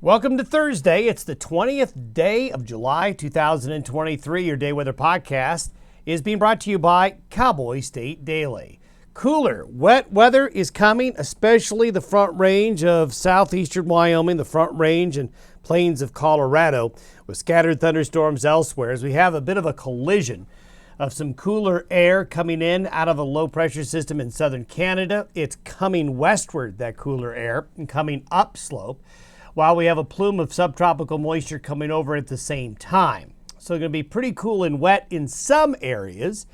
Welcome to Thursday. It's the 20th day of July 2023. Your day weather podcast is being brought to you by Cowboy State Daily. Cooler, wet weather is coming, especially the front range of southeastern Wyoming, the front range and plains of Colorado, with scattered thunderstorms elsewhere as we have a bit of a collision of some cooler air coming in out of a low pressure system in southern Canada. It's coming westward, that cooler air, and coming upslope, while we have a plume of subtropical moisture coming over at the same time. So it's going to be pretty cool and wet in some areas.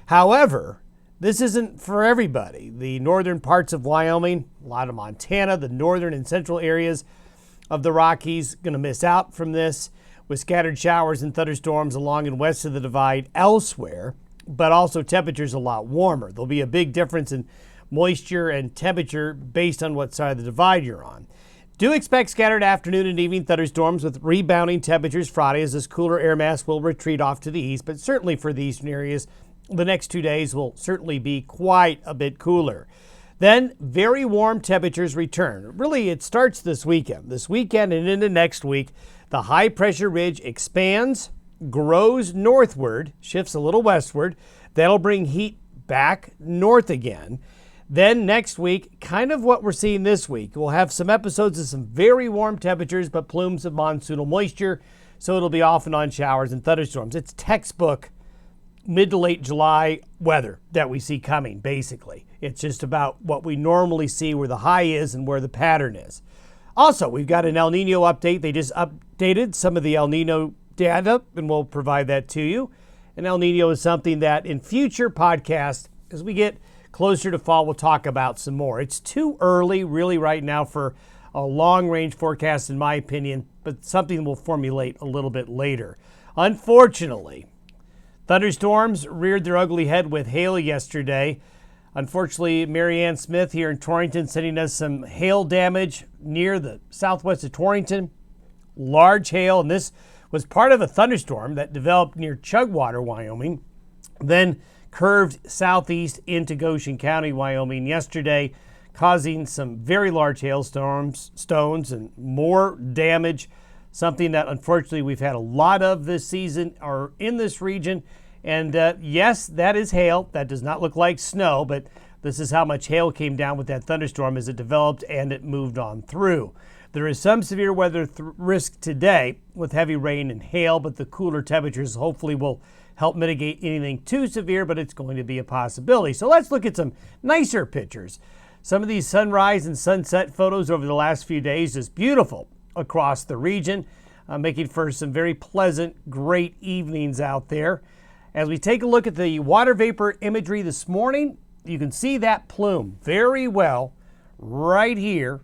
However, this isn't for everybody. The northern parts of Wyoming, a lot of Montana, the northern and central areas of the Rockies going to miss out from this, with scattered showers and thunderstorms along and west of the divide elsewhere, but also temperatures a lot warmer. There'll be a big difference in moisture and temperature based on what side of the divide you're on. Do expect scattered afternoon and evening thunderstorms with rebounding temperatures Friday as this cooler air mass will retreat off to the east, but certainly for the eastern areas, the next 2 days will certainly be quite a bit cooler. Then very warm temperatures return. Really, it starts this weekend. This weekend and into next week, the high pressure ridge expands, grows northward, shifts a little westward. That'll bring heat back north again. Then next week, kind of what we're seeing this week. We'll have some episodes of some very warm temperatures, but plumes of monsoonal moisture. So it'll be off and on showers and thunderstorms. It's textbook mid to late July weather that we see coming, basically. It's just about what we normally see where the high is and where the pattern is. Also, we've got an El Nino update. They just updated some of the El Nino data, and we'll provide that to you. And El Nino is something that in future podcasts, as we get closer to fall, we'll talk about some more. It's too early, really, right now for a long-range forecast, in my opinion, but something we'll formulate a little bit later. Unfortunately, thunderstorms reared their ugly head with hail yesterday. Unfortunately, Marianne Smith here in Torrington sending us some hail damage near the southwest of Torrington. Large hail, and this was part of a thunderstorm that developed near Chugwater, Wyoming, then curved southeast into Goshen County, Wyoming yesterday, causing some very large hailstones, stones, and more damage. Something that unfortunately we've had a lot of this season or in this region. And yes, that is hail. That does not look like snow, but this is how much hail came down with that thunderstorm as it developed and it moved on through. There is some severe weather risk today with heavy rain and hail, but the cooler temperatures hopefully will help mitigate anything too severe, but it's going to be a possibility. So let's look at some nicer pictures. Some of these sunrise and sunset photos over the last few days is beautiful across the region, making for some very pleasant, great evenings out there. As we take a look at the water vapor imagery this morning, you can see that plume very well right here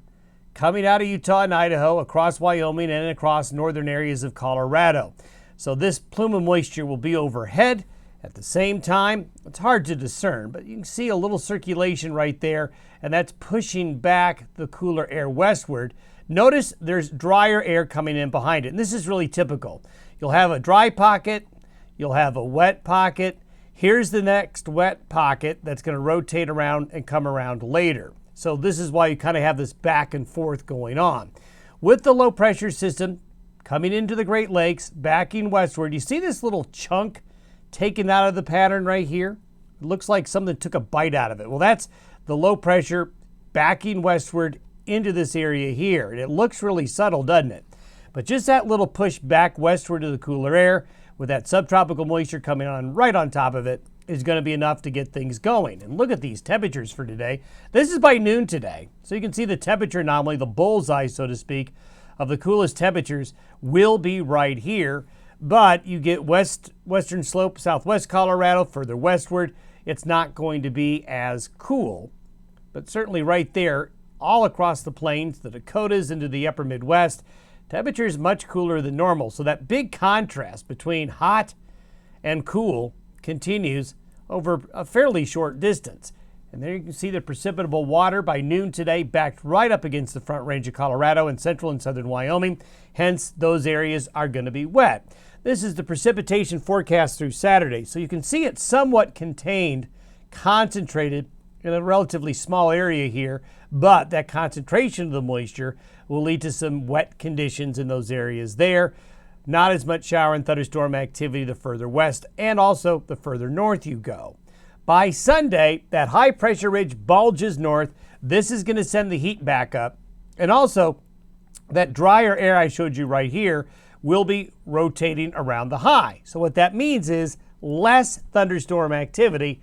coming out of Utah and Idaho, across Wyoming, and across northern areas of Colorado. So this plume of moisture will be overhead. At the same time, it's hard to discern, but you can see a little circulation right there, and that's pushing back the cooler air westward. Notice there's drier air coming in behind it, and this is really typical. You'll have a dry pocket, you'll have a wet pocket. Here's the next wet pocket that's going to rotate around and come around later. So this is why you kind of have this back and forth going on. With the low pressure system coming into the Great Lakes, backing westward, you see this little chunk taken out of the pattern right here? It looks like something took a bite out of it. Well, that's the low pressure backing westward into this area here. And it looks really subtle, doesn't it? But just that little push back westward to the cooler air with that subtropical moisture coming on right on top of it is going to be enough to get things going. And look at these temperatures for today. This is by noon today. So you can see the temperature anomaly, the bullseye, so to speak, of the coolest temperatures will be right here. But you get western slope, southwest Colorado, further westward, it's not going to be as cool. But certainly right there, all across the plains, the Dakotas into the upper Midwest, temperatures much cooler than normal. So that big contrast between hot and cool continues over a fairly short distance. And there you can see the precipitable water by noon today backed right up against the front range of Colorado and central and southern Wyoming. Hence, those areas are going to be wet. This is the precipitation forecast through Saturday. So you can see it somewhat contained, concentrated in a relatively small area here, but that concentration of the moisture will lead to some wet conditions in those areas there. Not as much shower and thunderstorm activity the further west and also the further north you go. By Sunday, that high pressure ridge bulges north. This is going to send the heat back up. And also, that drier air I showed you right here will be rotating around the high. So what that means is less thunderstorm activity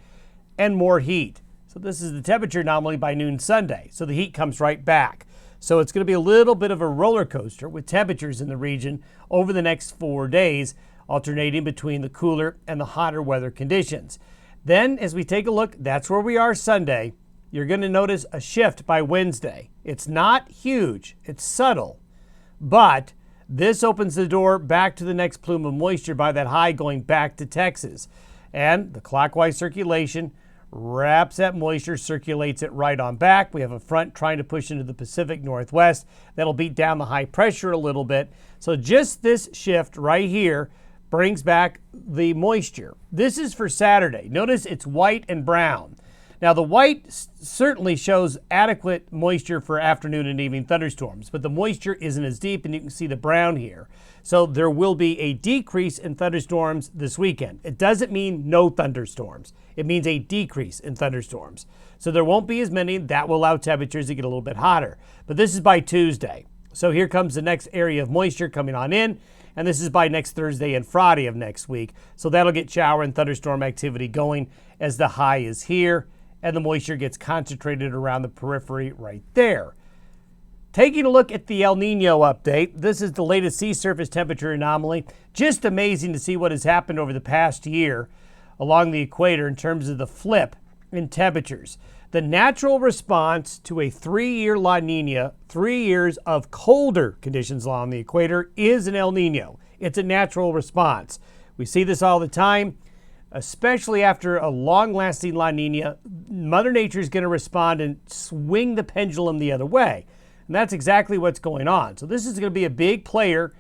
and more heat. So this is the temperature anomaly by noon Sunday. So the heat comes right back. So it's going to be a little bit of a roller coaster with temperatures in the region over the next 4 days, alternating between the cooler and the hotter weather conditions. Then as we take a look, that's where we are Sunday. You're going to notice a shift by Wednesday. It's not huge, it's subtle, but this opens the door back to the next plume of moisture by that high going back to Texas. And the clockwise circulation wraps that moisture, circulates it right on back. We have a front trying to push into the Pacific Northwest. That'll beat down the high pressure a little bit. So just this shift right here brings back the moisture. This is for Saturday. Notice it's white and brown. Now the white certainly shows adequate moisture for afternoon and evening thunderstorms, but the moisture isn't as deep, and you can see the brown here. So there will be a decrease in thunderstorms this weekend. It doesn't mean no thunderstorms. It means a decrease in thunderstorms. So there won't be as many. That will allow temperatures to get a little bit hotter. But this is by Tuesday. So here comes the next area of moisture coming on in, and this is by next Thursday and Friday of next week. So that'll get shower and thunderstorm activity going as the high is here and the moisture gets concentrated around the periphery right there. Taking a look at the El Nino update, this is the latest sea surface temperature anomaly. Just amazing to see what has happened over the past year along the equator in terms of the flip in temperatures. The natural response to a 3-year La Nina, 3 years of colder conditions along the equator, is an El Nino. It's a natural response. We see this all the time, especially after a long-lasting La Nina. Mother Nature is going to respond and swing the pendulum the other way. And that's exactly what's going on. So this is going to be a big player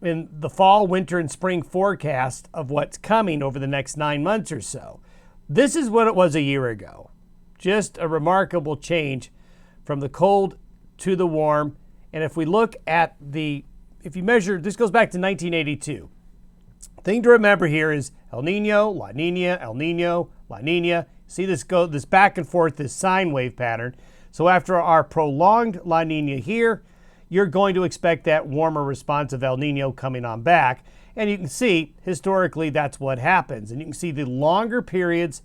in the fall, winter, and spring forecast of what's coming over the next 9 months or so. This is what it was a year ago. Just a remarkable change from the cold to the warm. And if we look at if you measure, this goes back to 1982. Thing to remember here is El Nino, La Nina, El Nino, La Nina. See this back and forth, this sine wave pattern. So after our prolonged La Nina here, you're going to expect that warmer response of El Nino coming on back. And you can see, historically, that's what happens. And you can see the longer periods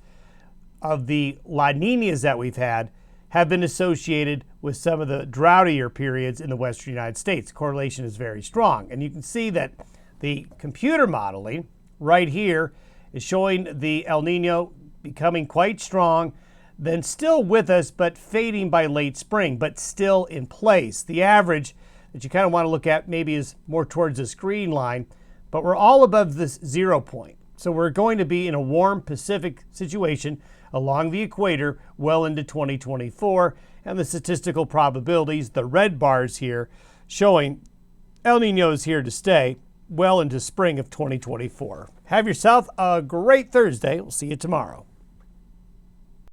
of the La Ninas that we've had have been associated with some of the droughtier periods in the western United States. Correlation is very strong. And you can see that the computer modeling right here is showing the El Nino becoming quite strong, then still with us, but fading by late spring, but still in place. The average that you kind of want to look at maybe is more towards the screen line, but we're all above this 0 point. So we're going to be in a warm Pacific situation along the equator well into 2024, and the statistical probabilities, the red bars here, showing El Nino is here to stay well into spring of 2024. Have yourself a great Thursday. We'll see you tomorrow.